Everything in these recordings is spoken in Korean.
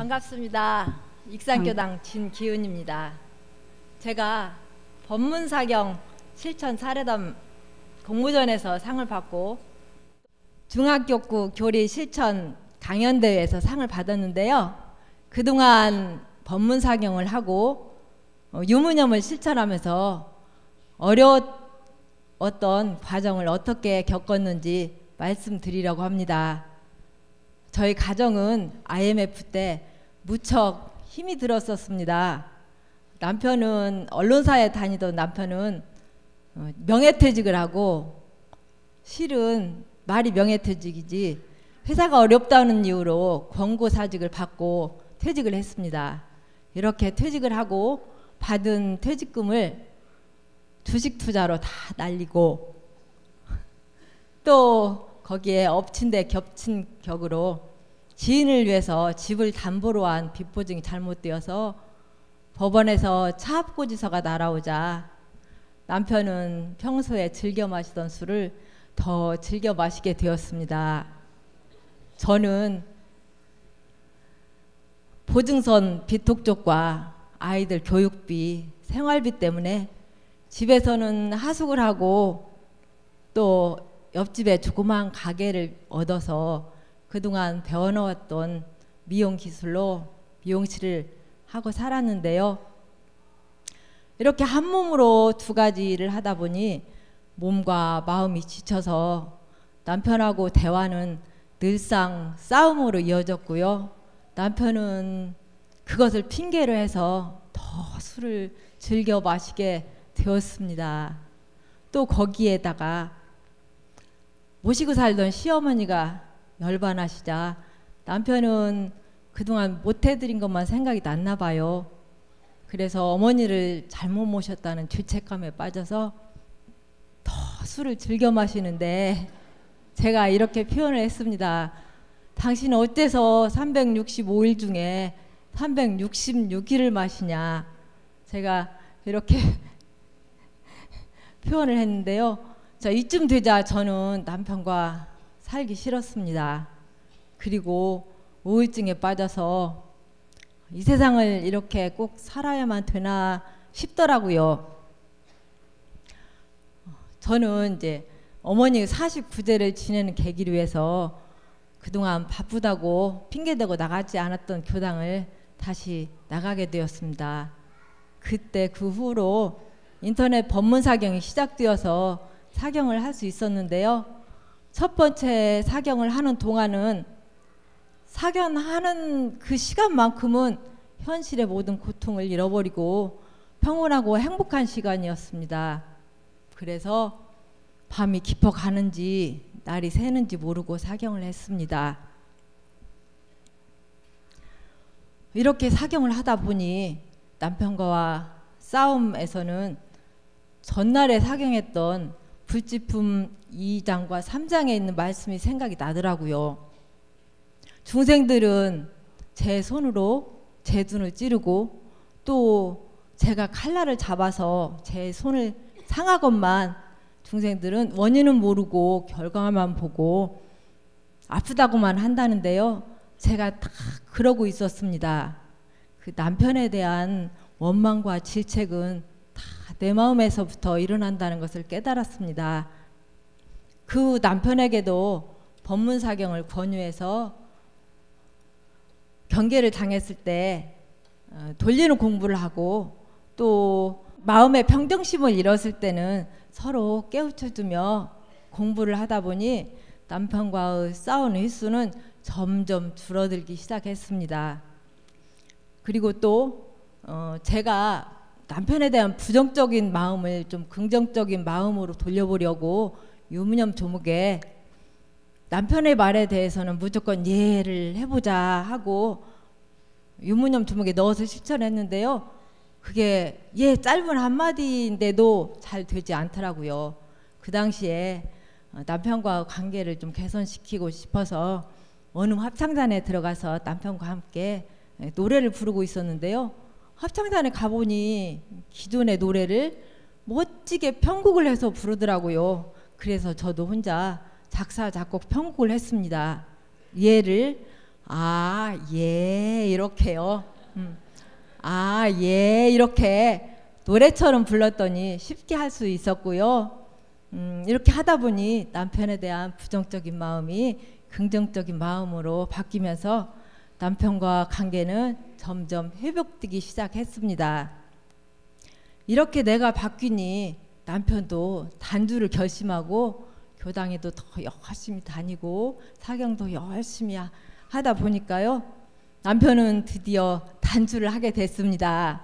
반갑습니다. 익산교당 진기은입니다. 제가 법문사경 실천 사례담 공모전에서 상을 받고 중학교구 교리 실천 강연대회에서 상을 받았는데요. 그동안 법문사경을 하고 유무념을 실천하면서 어려웠던 과정을 어떻게 겪었는지 말씀드리려고 합니다. 저희 가정은 IMF 때 무척 힘이 들었었습니다. 남편은 언론사에 다니던 남편은 명예퇴직을 하고, 실은 말이 명예퇴직이지 회사가 어렵다는 이유로 권고사직을 받고 퇴직을 했습니다. 이렇게 퇴직을 하고 받은 퇴직금을 주식 투자로 다 날리고, 또 거기에 엎친 데 겹친 격으로 지인을 위해서 집을 담보로 한 빚보증이 잘못되어서 법원에서 차압고지서가 날아오자 남편은 평소에 즐겨 마시던 술을 더 즐겨 마시게 되었습니다. 저는 보증선 빚독촉과 아이들 교육비, 생활비 때문에 집에서는 하숙을 하고 또 옆집에 조그만 가게를 얻어서 그동안 배워놓았던 미용 기술로 미용실을 하고 살았는데요. 이렇게 한 몸으로 두 가지 일을 하다 보니 몸과 마음이 지쳐서 남편하고 대화는 늘상 싸움으로 이어졌고요. 남편은 그것을 핑계로 해서 더 술을 즐겨 마시게 되었습니다. 또 거기에다가 모시고 살던 시어머니가 열반하시자 남편은 그동안 못해드린 것만 생각이 났나 봐요. 그래서 어머니를 잘못 모셨다는 죄책감에 빠져서 더 술을 즐겨 마시는데, 제가 이렇게 표현을 했습니다. 당신은 어째서 365일 중에 366일을 마시냐. 제가 이렇게 표현을 했는데요. 자, 이쯤 되자 저는 남편과 살기 싫었습니다. 그리고 우울증에 빠져서 이 세상을 이렇게 꼭 살아야만 되나 싶더라고요. 저는 이제 어머니 49제를 지내는 계기를 위해서 그동안 바쁘다고 핑계대고 나가지 않았던 교당을 다시 나가게 되었습니다. 그때 그 후로 인터넷 법문사경이 시작되어서 사경을 할 수 있었는데요. 첫 번째 사경을 하는 동안은 사경하는 그 시간만큼은 현실의 모든 고통을 잃어버리고 평온하고 행복한 시간이었습니다. 그래서 밤이 깊어가는지 날이 새는지 모르고 사경을 했습니다. 이렇게 사경을 하다 보니 남편과의 싸움에서는 전날에 사경했던 불지품 2장과 3장에 있는 말씀이 생각이 나더라고요. 중생들은 제 손으로 제 눈을 찌르고 또 제가 칼날을 잡아서 제 손을 상하건만 중생들은 원인은 모르고 결과만 보고 아프다고만 한다는데요. 제가 다 그러고 있었습니다. 그 남편에 대한 원망과 질책은 내 마음에서부터 일어난다는 것을 깨달았습니다. 그 남편에게도 법문사경을 권유해서 경계를 당했을 때 돌리는 공부를 하고, 또 마음의 평정심을 잃었을 때는 서로 깨우쳐주며 공부를 하다 보니 남편과의 싸우는 횟수는 점점 줄어들기 시작했습니다. 그리고 또 제가 남편에 대한 부정적인 마음을 좀 긍정적인 마음으로 돌려보려고 유무념 조목에 남편의 말에 대해서는 무조건 이해를 해보자 하고 유무념 조목에 넣어서 실천했는데요. 그게 짧은 한마디인데도 잘 되지 않더라고요. 그 당시에 남편과 관계를 좀 개선시키고 싶어서 어느 합창단에 들어가서 남편과 함께 노래를 부르고 있었는데요. 합창단에 가보니 기존의 노래를 멋지게 편곡을 해서 부르더라고요. 그래서 저도 혼자 작사, 작곡, 편곡을 했습니다. 얘를 아, 예, 이렇게요. 아, 예, 이렇게 노래처럼 불렀더니 쉽게 할 수 있었고요. 이렇게 하다 보니 남편에 대한 부정적인 마음이 긍정적인 마음으로 바뀌면서 남편과 관계는 점점 회복되기 시작했습니다. 이렇게 내가 바뀌니 남편도 단주를 결심하고 교당에도 더 열심히 다니고 사경도 열심히 하다 보니까요. 남편은 드디어 단주를 하게 됐습니다.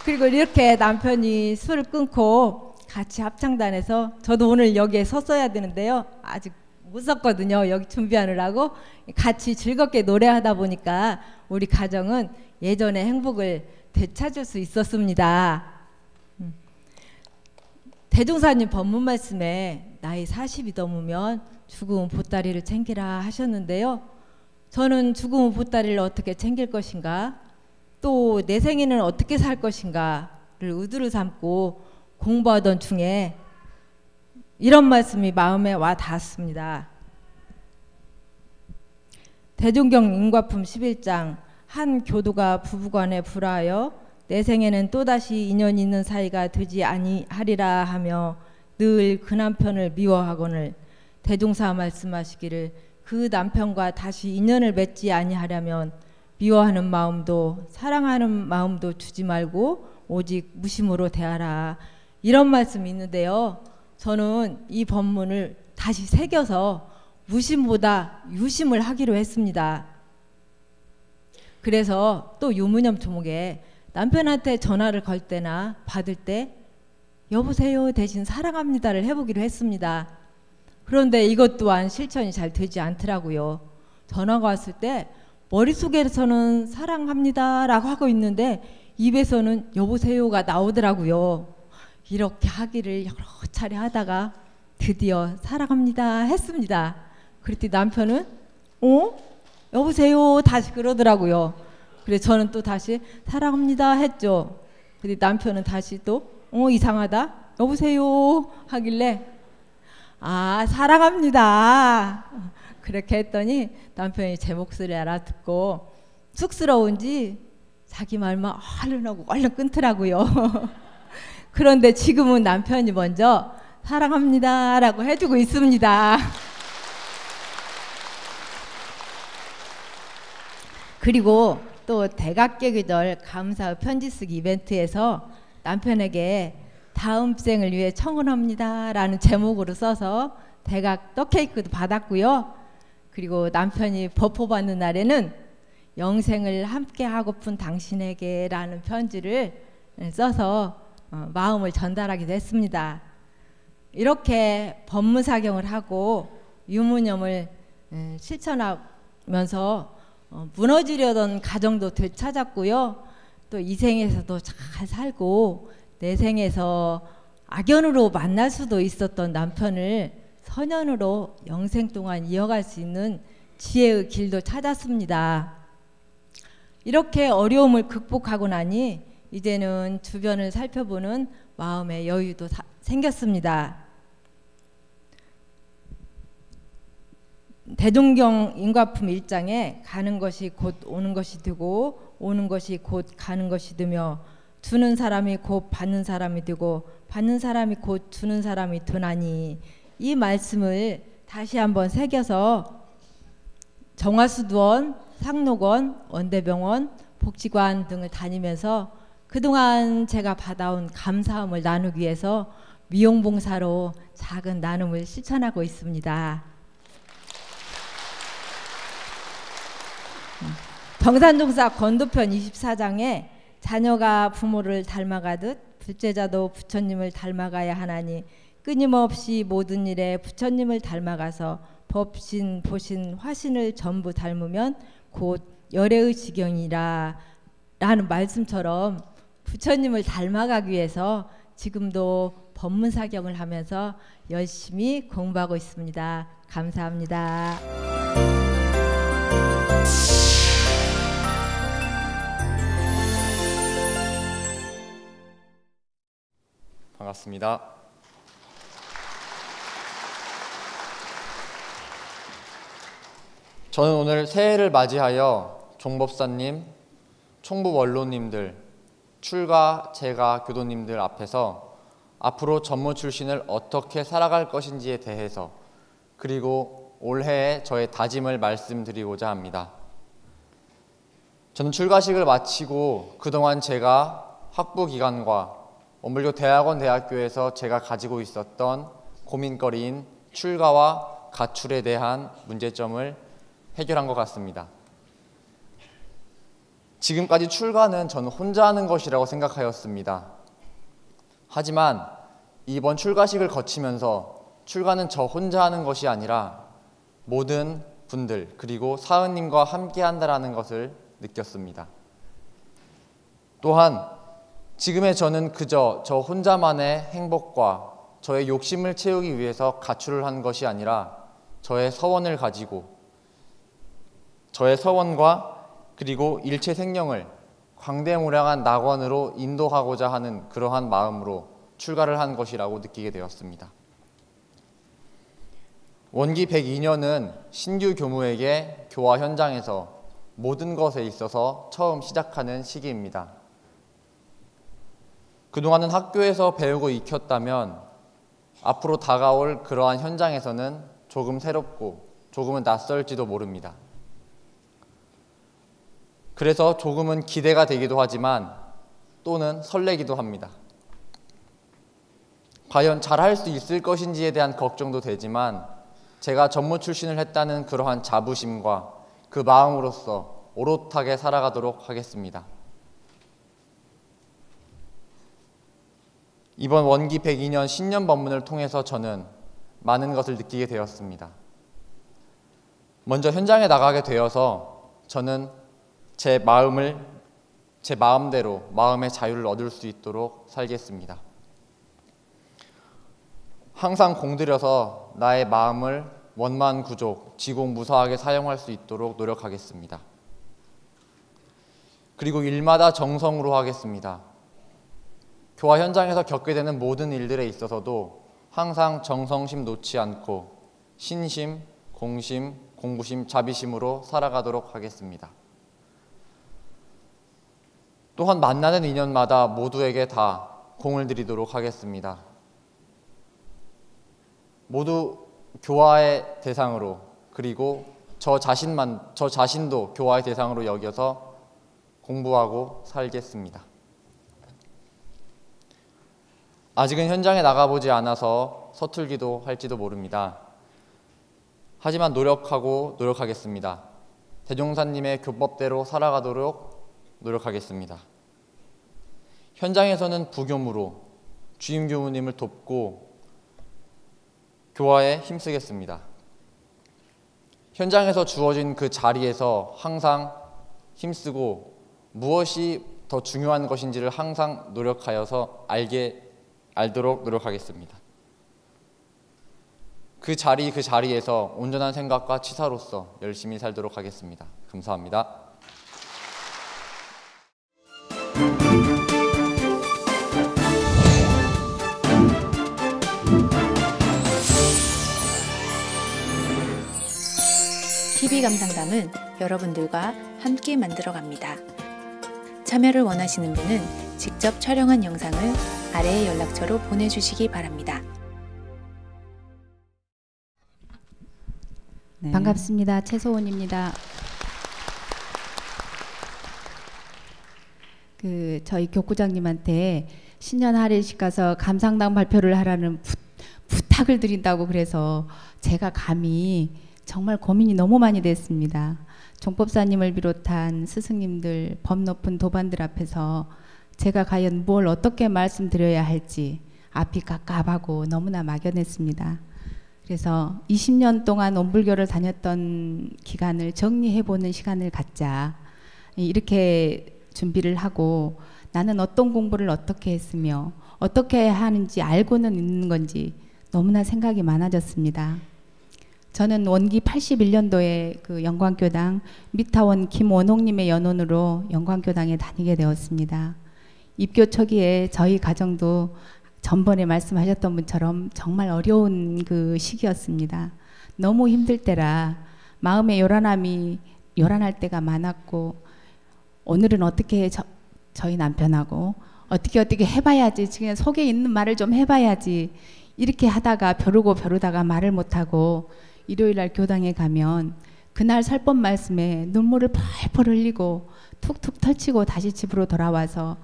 그리고 이렇게 남편이 술을 끊고 같이 합창단에서 저도 오늘 여기에 섰어야 되는데요. 아직 못 섰거든요. 여기 준비하느라고. 같이 즐겁게 노래하다 보니까 우리 가정은 예전의 행복을 되찾을 수 있었습니다. 대종사님 법문 말씀에 나이 40이 넘으면 죽음 보따리를 챙기라 하셨는데요. 저는 죽음 보따리를 어떻게 챙길 것인가, 또 내 생에는 어떻게 살 것인가를 의두를 삼고 공부하던 중에 이런 말씀이 마음에 와 닿았습니다. 대종경 인과품 11장 한 교도가 부부간에 불화하여 내 생에는 또다시 인연이 있는 사이가 되지 아니하리라 하며 늘 그 남편을 미워하거늘 대종사 말씀하시기를 그 남편과 다시 인연을 맺지 아니하려면 미워하는 마음도 사랑하는 마음도 주지 말고 오직 무심으로 대하라. 이런 말씀이 있는데요. 저는 이 법문을 다시 새겨서 무심보다 유심을 하기로 했습니다. 그래서 또 유무념 조목에 남편한테 전화를 걸 때나 받을 때 여보세요 대신 사랑합니다를 해보기로 했습니다. 그런데 이것 또한 실천이 잘 되지 않더라고요. 전화가 왔을 때 머릿속에서는 사랑합니다 라고 하고 있는데 입에서는 여보세요가 나오더라고요. 이렇게 하기를 여러 차례 하다가 드디어 사랑합니다 했습니다. 그랬더니 남편은 여보세요 다시 그러더라고요. 그래서 저는 또 다시 사랑합니다 했죠. 근데 남편은 다시 또 이상하다 여보세요 하길래 아 사랑합니다 그렇게 했더니 남편이 제 목소리 알아듣고 쑥스러운지 자기 말만 얼른 하고 얼른 끊더라고요. 그런데 지금은 남편이 먼저 사랑합니다 라고 해주고 있습니다. 그리고 또 대각계기절 감사 편지 쓰기 이벤트에서 남편에게 다음 생을 위해 청혼합니다 라는 제목으로 써서 대각 떡케이크도 받았고요. 그리고 남편이 버퍼 받는 날에는 영생을 함께 하고픈 당신에게 라는 편지를 써서 마음을 전달하기도 했습니다. 이렇게 법문사경을 하고 유무념을 실천하면서 무너지려던 가정도 되찾았고요. 또 이 생에서도 잘 살고 내 생에서 악연으로 만날 수도 있었던 남편을 선연으로 영생 동안 이어갈 수 있는 지혜의 길도 찾았습니다. 이렇게 어려움을 극복하고 나니 이제는 주변을 살펴보는 마음의 여유도 생겼습니다. 대종경 인과품 1장에 가는 것이 곧 오는 것이 되고 오는 것이 곧 가는 것이 되며 주는 사람이 곧 받는 사람이 되고 받는 사람이 곧 주는 사람이 되나니 이 말씀을 다시 한번 새겨서 정화수두원, 상록원, 원대병원, 복지관 등을 다니면서 그동안 제가 받아온 감사함을 나누기 위해서 미용봉사로 작은 나눔을 실천하고 있습니다. 병산종사 건도편 24장에 자녀가 부모를 닮아가듯 불제자도 부처님을 닮아가야 하나니 끊임없이 모든 일에 부처님을 닮아가서 법신, 보신, 화신을 전부 닮으면 곧 열애의 지경이라 라는 말씀처럼 부처님을 닮아가기 위해서 지금도 법문사경을 하면서 열심히 공부하고 있습니다. 감사합니다. 반갑습니다. 저는 오늘 새해를 맞이하여 종법사님, 총부 원로님들, 출가, 재가, 교도님들 앞에서 앞으로 전무 출신을 어떻게 살아갈 것인지에 대해서 그리고 올해의 저의 다짐을 말씀드리고자 합니다. 저는 출가식을 마치고 그동안 제가 학부기관과 원불교 대학원 대학교에서 제가 가지고 있었던 고민거리인 출가와 가출에 대한 문제점을 해결한 것 같습니다. 지금까지 출가는 저는 혼자 하는 것이라고 생각하였습니다. 하지만 이번 출가식을 거치면서 출가는 저 혼자 하는 것이 아니라 모든 분들 그리고 사은님과 함께 한다는 것을 느꼈습니다. 또한 지금의 저는 그저 저 혼자만의 행복과 저의 욕심을 채우기 위해서 가출을 한 것이 아니라 저의 서원을 가지고 저의 서원과 그리고 일체 생명을 광대무량한 낙원으로 인도하고자 하는 그러한 마음으로 출가를 한 것이라고 느끼게 되었습니다. 원기 102년은 신규 교무에게 교화 현장에서 모든 것에 있어서 처음 시작하는 시기입니다. 그동안은 학교에서 배우고 익혔다면 앞으로 다가올 그러한 현장에서는 조금 새롭고 조금은 낯설지도 모릅니다. 그래서 조금은 기대가 되기도 하지만 또는 설레기도 합니다. 과연 잘할 수 있을 것인지에 대한 걱정도 되지만 제가 전무 출신을 했다는 그러한 자부심과 그 마음으로서 오롯하게 살아가도록 하겠습니다. 이번 원기 102년 신년 법문을 통해서 저는 많은 것을 느끼게 되었습니다. 먼저 현장에 나가게 되어서 저는 제 마음대로 마음의 자유를 얻을 수 있도록 살겠습니다. 항상 공들여서 나의 마음을 원만구족, 지공무사하게 사용할 수 있도록 노력하겠습니다. 그리고 일마다 정성으로 하겠습니다. 교화 현장에서 겪게 되는 모든 일들에 있어서도 항상 정성심 놓지 않고 신심, 공심, 공부심, 자비심으로 살아가도록 하겠습니다. 또한 만나는 인연마다 모두에게 다 공을 들이도록 하겠습니다. 모두 교화의 대상으로 그리고 저 자신도 교화의 대상으로 여겨서 공부하고 살겠습니다. 아직은 현장에 나가보지 않아서 서툴기도 할지도 모릅니다. 하지만 노력하겠습니다. 대종사님의 교법대로 살아가도록 노력하겠습니다. 현장에서는 부교무로 주임교무님을 돕고 교화에 힘쓰겠습니다. 현장에서 주어진 그 자리에서 항상 힘쓰고 무엇이 더 중요한 것인지를 항상 노력하여서 알도록 노력하겠습니다. 그 자리에서 온전한 생각과 치사로서 열심히 살도록 하겠습니다. 감사합니다. TV감상담은 여러분들과 함께 만들어갑니다. 참여를 원하시는 분은 직접 촬영한 영상을 아래의 연락처로 보내주시기 바랍니다. 네. 반갑습니다. 최소원입니다. 저희 교구장님한테 신년 할애식 가서 감상담 발표를 하라는 부탁을 드린다고 그래서 제가 감히 정말 고민이 너무 많이 됐습니다. 종법사님을 비롯한 스승님들, 법 높은 도반들 앞에서 제가 과연 뭘 어떻게 말씀드려야 할지 앞이 깝깝하고 너무나 막연했습니다. 그래서 20년 동안 원불교를 다녔던 기간을 정리해보는 시간을 갖자 이렇게 준비를 하고 나는 어떤 공부를 어떻게 했으며 어떻게 하는지 알고는 있는 건지 너무나 생각이 많아졌습니다. 저는 원기 81년도에 그 영광교당 미타원 김원홍님의 연원으로 영광교당에 다니게 되었습니다. 입교 초기에 저희 가정도 전번에 말씀하셨던 분처럼 정말 어려운 그 시기였습니다. 너무 힘들 때라 마음의 요란할 때가 많았고, 오늘은 어떻게 저희 남편하고 어떻게 해봐야지, 지금 속에 있는 말을 좀 해봐야지, 이렇게 하다가 벼르다가 말을 못하고 일요일날 교당에 가면 그날 설법 말씀에 눈물을 펄펄 흘리고 툭툭 털치고 다시 집으로 돌아와서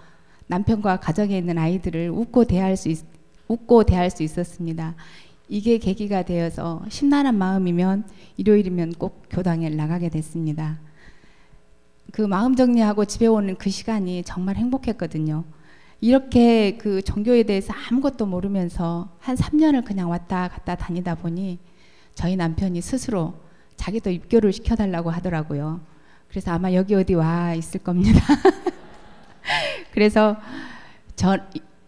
남편과 가정에 있는 아이들을 웃고 대할 수 있었습니다. 이게 계기가 되어서 심란한 마음이면 일요일이면 꼭 교당에 나가게 됐습니다. 그 마음 정리하고 집에 오는 그 시간이 정말 행복했거든요. 이렇게 그 종교에 대해서 아무것도 모르면서 한 3년을 그냥 왔다 갔다 다니다 보니 저희 남편이 스스로 자기도 입교를 시켜달라고 하더라고요. 그래서 아마 여기 어디 와 있을 겁니다. 그래서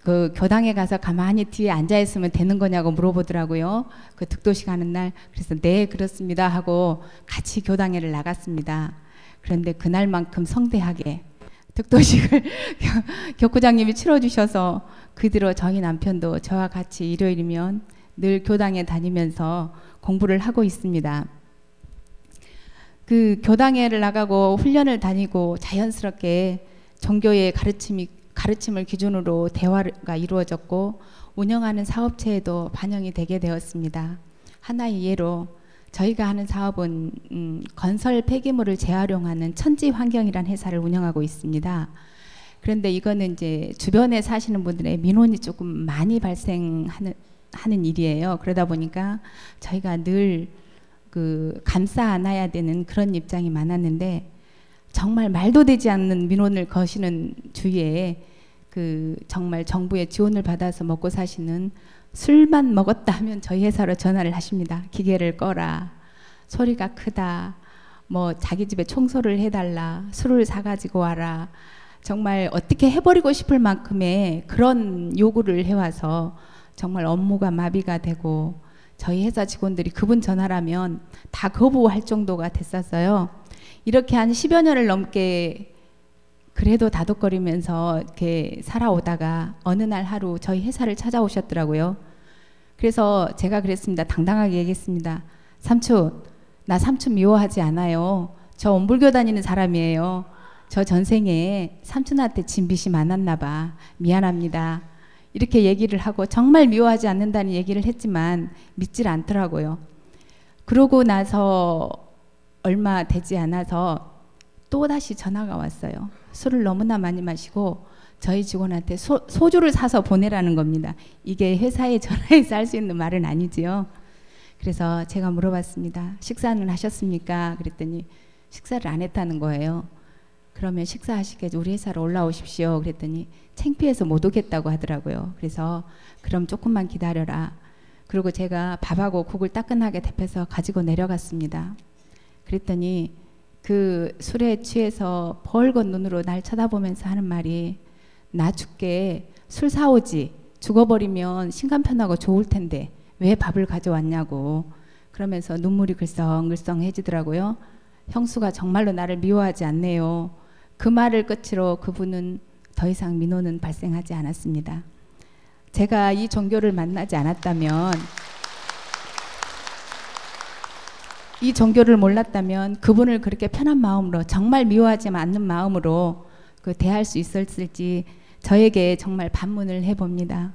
그 교당에 가서 가만히 뒤에 앉아 있으면 되는 거냐고 물어보더라고요. 그 득도식 하는 날. 그래서 네, 그렇습니다 하고 같이 교당회를 나갔습니다. 그런데 그날만큼 성대하게 득도식을 격구장님이 치러주셔서 그 뒤로 저희 남편도 저와 같이 일요일이면 늘 교당에 다니면서 공부를 하고 있습니다. 그 교당회를 나가고 훈련을 다니고 자연스럽게 종교의 가르침을 기준으로 대화가 이루어졌고 운영하는 사업체에도 반영이 되게 되었습니다. 하나의 예로 저희가 하는 사업은 건설 폐기물을 재활용하는 천지환경이라는 회사를 운영하고 있습니다. 그런데 이거는 이제 주변에 사시는 분들의 민원이 조금 많이 발생하는 일이에요. 그러다 보니까 저희가 늘 그 감싸 안아야 되는 그런 입장이 많았는데, 정말 말도 되지 않는 민원을 거시는 주위에 그 정말 정부의 지원을 받아서 먹고 사시는, 술만 먹었다 하면 저희 회사로 전화를 하십니다. 기계를 꺼라, 소리가 크다, 뭐 자기 집에 청소를 해달라, 술을 사가지고 와라, 정말 어떻게 해버리고 싶을 만큼의 그런 요구를 해와서 정말 업무가 마비가 되고 저희 회사 직원들이 그분 전화라면 다 거부할 정도가 됐었어요. 이렇게 한 10여 년을 넘게 그래도 다독거리면서 이렇게 살아오다가 어느 날 하루 저희 회사를 찾아오셨더라고요. 그래서 제가 그랬습니다. 당당하게 얘기했습니다. 삼촌, 나 삼촌 미워하지 않아요. 저 원불교 다니는 사람이에요. 저 전생에 삼촌한테 진 빚이 많았나 봐. 미안합니다. 이렇게 얘기를 하고 정말 미워하지 않는다는 얘기를 했지만 믿질 않더라고요. 그러고 나서 얼마 되지 않아서 또다시 전화가 왔어요. 술을 너무나 많이 마시고 저희 직원한테 소주를 사서 보내라는 겁니다. 이게 회사에 전화해서 할 수 있는 말은 아니지요. 그래서 제가 물어봤습니다. 식사는 하셨습니까? 그랬더니 식사를 안 했다는 거예요. 그러면 식사하시게 우리 회사로 올라오십시오. 그랬더니 창피해서 못 오겠다고 하더라고요. 그래서 그럼 조금만 기다려라. 그리고 제가 밥하고 국을 따끈하게 데펴서 가지고 내려갔습니다. 그랬더니 그 술에 취해서 벌건 눈으로 날 쳐다보면서 하는 말이, 나 죽게 술 사오지, 죽어버리면 신간편하고 좋을 텐데 왜 밥을 가져왔냐고. 그러면서 눈물이 글썽글썽해지더라고요. 형수가 정말로 나를 미워하지 않네요. 그 말을 끝으로 그분은 더 이상 민원은 발생하지 않았습니다. 제가 이 종교를 만나지 않았다면, 이 종교를 몰랐다면 그분을 그렇게 편한 마음으로, 정말 미워하지 않는 마음으로 대할 수 있었을지 저에게 정말 반문을 해봅니다.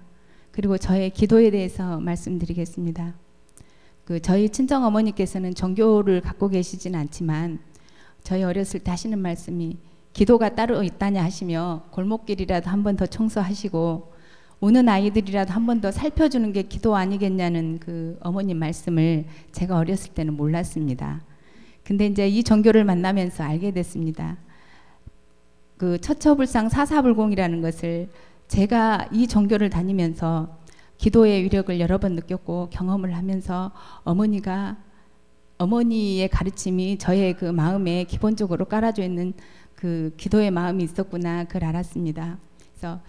그리고 저의 기도에 대해서 말씀드리겠습니다. 저희 친정 어머니께서는 종교를 갖고 계시진 않지만 저희 어렸을 때 하시는 말씀이, 기도가 따로 있다냐 하시며 골목길이라도 한 번 더 청소하시고 우는 아이들이라도 한 번 더 살펴주는 게 기도 아니겠냐는 그 어머님 말씀을 제가 어렸을 때는 몰랐습니다. 근데 이제 이 종교를 만나면서 알게 됐습니다. 그 처처불상 사사불공이라는 것을 제가 이 종교를 다니면서 기도의 위력을 여러 번 느꼈고 경험을 하면서 어머니의 가르침이 저의 그 마음에 기본적으로 깔아져 있는 그 기도의 마음이 있었구나, 그걸 알았습니다. 그래서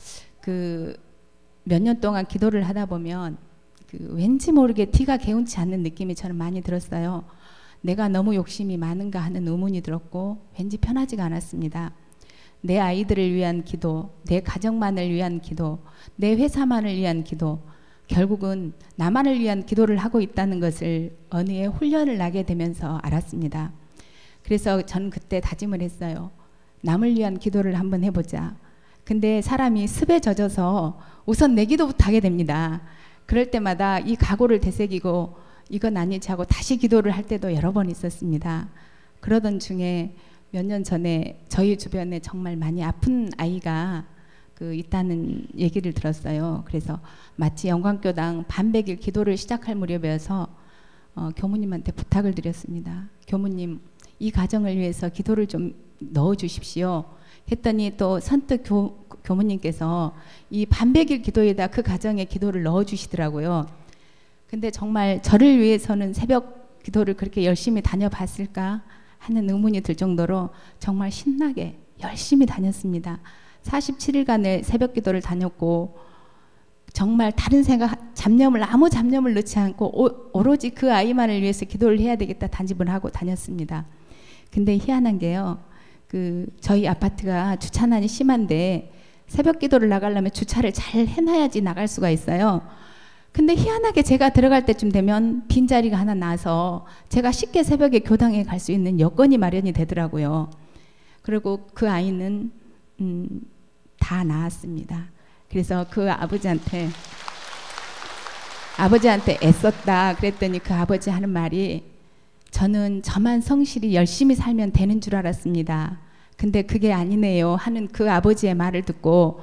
몇 년 동안 기도를 하다 보면 왠지 모르게 티가 개운치 않는 느낌이 저는 많이 들었어요. 내가 너무 욕심이 많은가 하는 의문이 들었고 왠지 편하지가 않았습니다. 내 아이들을 위한 기도, 내 가정만을 위한 기도, 내 회사만을 위한 기도, 결국은 나만을 위한 기도를 하고 있다는 것을 어느 해 훈련을 나게 되면서 알았습니다. 그래서 저는 그때 다짐을 했어요. 남을 위한 기도를 한번 해보자. 근데 사람이 습에 젖어서 우선 내 기도부터 하게 됩니다. 그럴 때마다 이 각오를 되새기고 이건 아니지 하고 다시 기도를 할 때도 여러 번 있었습니다. 그러던 중에 몇 년 전에 저희 주변에 정말 많이 아픈 아이가 있다는 얘기를 들었어요. 그래서 마치 영광교당 반백일 기도를 시작할 무렵이어서 교무님한테 부탁을 드렸습니다. 교무님, 이 가정을 위해서 기도를 좀 넣어주십시오. 했더니 또 선뜻 교무님께서 이 반백일 기도에다 그 가정의 기도를 넣어주시더라고요. 근데 정말 저를 위해서는 새벽 기도를 그렇게 열심히 다녀봤을까 하는 의문이 들 정도로 정말 신나게 열심히 다녔습니다. 47일간의 새벽 기도를 다녔고 정말 다른 생각, 아무 잡념을 넣지 않고 오로지 그 아이만을 위해서 기도를 해야 되겠다 단집을 하고 다녔습니다. 근데 희한한 게요. 저희 아파트가 주차난이 심한데 새벽 기도를 나가려면 주차를 잘 해놔야지 나갈 수가 있어요. 근데 희한하게 제가 들어갈 때쯤 되면 빈자리가 하나 나서 제가 쉽게 새벽에 교당에 갈 수 있는 여건이 마련이 되더라고요. 그리고 그 아이는 다 나았습니다. 그래서 그 아버지한테 애썼다 그랬더니 그 아버지 하는 말이 저는 저만 성실히 열심히 살면 되는 줄 알았습니다. 근데 그게 아니네요 하는 그 아버지의 말을 듣고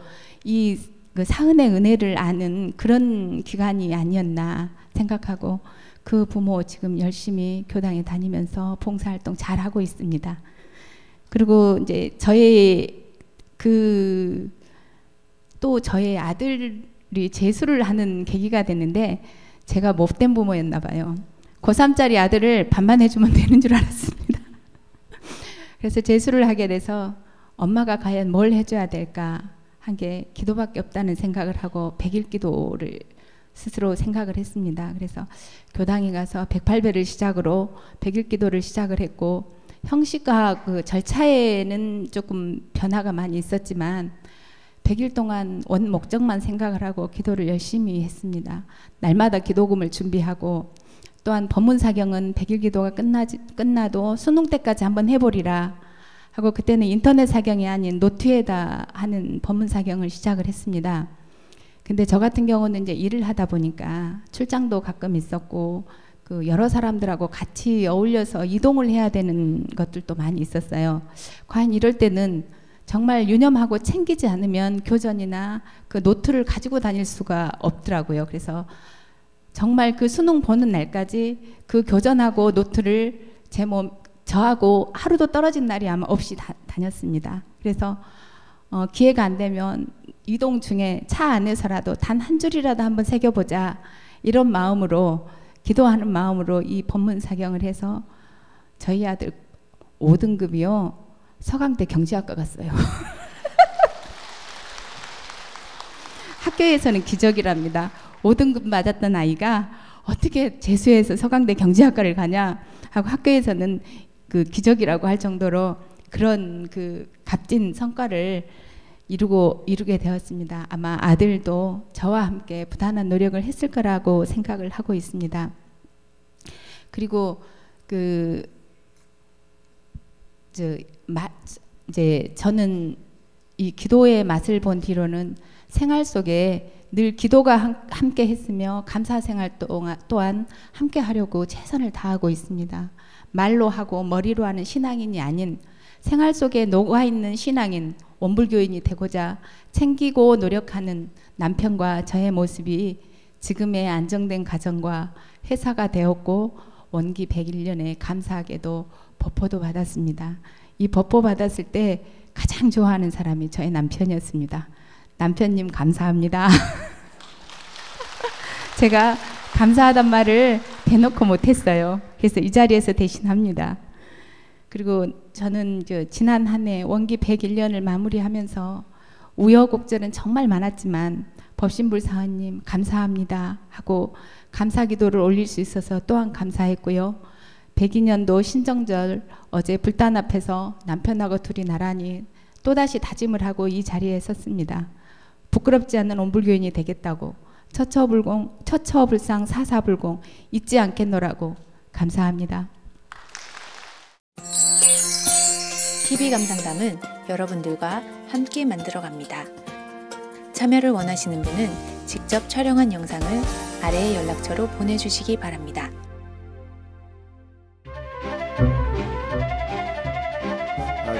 그 사은의 은혜를 아는 그런 기간이 아니었나 생각하고 그 부모 지금 열심히 교당에 다니면서 봉사활동 잘 하고 있습니다. 그리고 이제 저의 아들이 재수를 하는 계기가 됐는데 제가 못된 부모였나 봐요. 고3짜리 아들을 반만 해주면 되는 줄 알았습니다. 그래서 재수를 하게 돼서 엄마가 과연 뭘 해줘야 될까 한 게 기도밖에 없다는 생각을 하고 100일 기도를 스스로 생각을 했습니다. 그래서 교당에 가서 108배를 시작으로 100일 기도를 시작을 했고 형식과 그 절차에는 조금 변화가 많이 있었지만 100일 동안 원 목적만 생각을 하고 기도를 열심히 했습니다. 날마다 기도금을 준비하고 또한 법문사경은 100일 기도가 끝나도 수능 때까지 한번 해보리라 하고 그때는 인터넷 사경이 아닌 노트에다 하는 법문사경을 시작을 했습니다. 근데 저 같은 경우는 이제 일을 하다 보니까 출장도 가끔 있었고 여러 사람들하고 같이 어울려서 이동을 해야 되는 것들도 많이 있었어요. 과연 이럴 때는 정말 유념하고 챙기지 않으면 교전이나 그 노트를 가지고 다닐 수가 없더라고요. 그래서 정말 그 수능 보는 날까지 그 교전하고 노트를 저하고 하루도 떨어진 날이 아마 없이 다녔습니다. 그래서 기회가 안 되면 이동 중에 차 안에서라도 단 한 줄이라도 한번 새겨보자 이런 마음으로 기도하는 마음으로 이 법문사경을 해서 저희 아들 5등급이요. 서강대 경제학과 갔어요. 학교에서는 기적이랍니다. 5등급 맞았던 아이가 어떻게 재수해서 서강대 경제학과를 가냐 하고 학교에서는 그 기적이라고 할 정도로 그런 그 값진 성과를 이루게 되었습니다. 아마 아들도 저와 함께 부단한 노력을 했을 거라고 생각을 하고 있습니다. 그리고 이제 저는 이 기도의 맛을 본 뒤로는 생활 속에 늘 기도가 함께 했으며 감사 생활 또한 함께 하려고 최선을 다하고 있습니다. 말로 하고 머리로 하는 신앙인이 아닌 생활 속에 녹아있는 신앙인, 원불교인이 되고자 챙기고 노력하는 남편과 저의 모습이 지금의 안정된 가정과 회사가 되었고 원기 101년에 감사하게도 법호도 받았습니다. 이 법호 받았을 때 가장 좋아하는 사람이 저의 남편이었습니다. 남편님 감사합니다. 제가 감사하단 말을 대놓고 못했어요. 그래서 이 자리에서 대신합니다. 그리고 저는 지난 한 해 원기 101년을 마무리하면서 우여곡절은 정말 많았지만 법신불사원님 감사합니다 하고 감사기도를 올릴 수 있어서 또한 감사했고요. 102년도 신정절 어제 불단 앞에서 남편하고 둘이 나란히 또다시 다짐을 하고 이 자리에 섰습니다. 부끄럽지 않은 온불교인이 되겠다고 처처불상 사사불공 잊지 않겠노라고. 감사합니다. TV 감상담은 여러분들과 함께 만들어갑니다. 참여를 원하시는 분은 직접 촬영한 영상을 아래의 연락처로 보내주시기 바랍니다.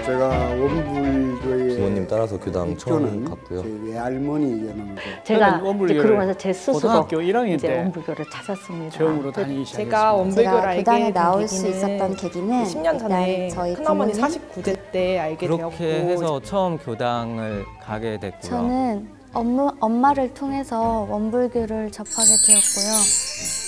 제가 원불교의 부모님 따라서 교당 처음 입교는 갔고요. 저희 외할머니였는데 제가 이제 그러고 나서 제 고등학교 스스로 1학년 이제 때 원불교를 찾았습니다. 처음으로 다니기 시작했습니다. 제가 원불교를 알게 교당에 된 나올 수 계기는 있었던 계기는 10년 전에 일단 저희 큰어머니 부모님, 49대 때 알게 그렇게 되었고 해서 처음 교당을 가게 됐고요. 저는 엄마를 통해서 원불교를 접하게 되었고요.